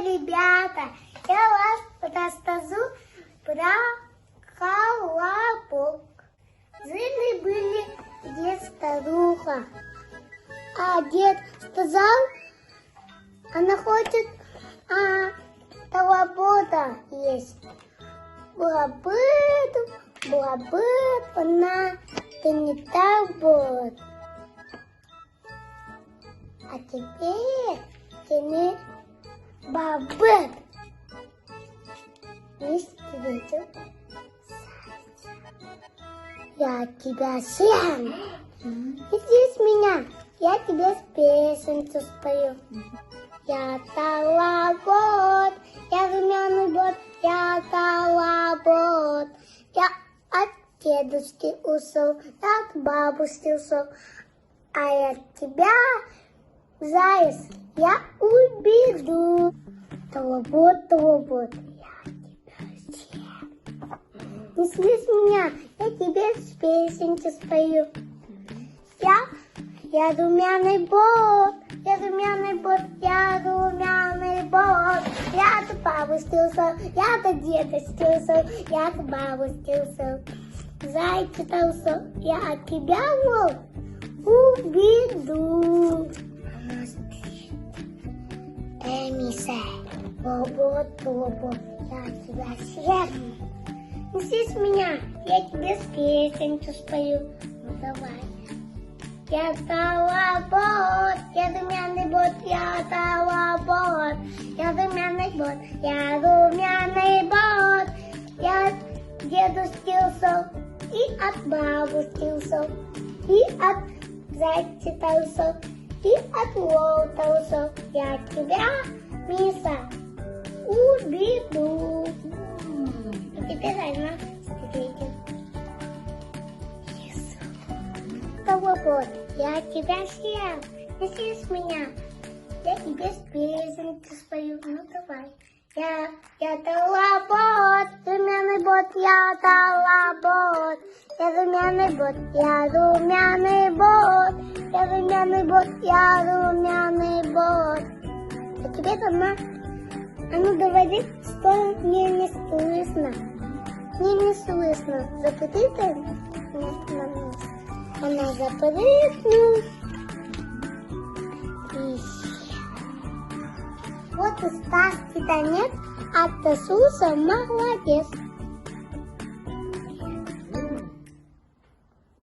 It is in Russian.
ребята, я вас расскажу про колобок. Жили-были дед старуха, а дед сказал, она хочет колобота есть. Была-бы, она не так будет. А теперь ты не бабет. Не встретил. Я тебя съем. Иди с меня, я тебе песенку спою. Я колобок, я румяный бот, я колобок. Я от дедушки ушел, я от бабушки ушел. А я тебя, заяц, я убеду. Колобок, я тебя съем. Не слышь меня, я тебе песенку спою. Я румяный бот, я румяный бот, я румяный бот. Я от бабушки ушел, я от дедушки ушел, я от бабушки ушел. Зайчик ушел, я от тебя, волк, убеду. Миша, колобок, я тебя съем. Не слышь меня, я тебе песенку спою. Ну давай. Я колобок, я румяный бот, я колобок. Я румяный бот, я румяный бот. Я от дедушки ушел, и от бабушки ушел, и от зайчика ушел, и от волка ушел. Я тебя, Миша, убеду. И теперь она встретит. Колобок, я тебя съем. Не слышь меня, я тебе песенку спою. Ну давай. Я колобок, румяный бот, я колобок. Я румяный бот, я румяный бот. Я румяный бот, я румяный бот. А тебе сама, а ну говори, что мне не слышно. Мне не слышно. Запытай на место. Она запрыгнет. Вот и Стас Титанет от Иисуса молодец.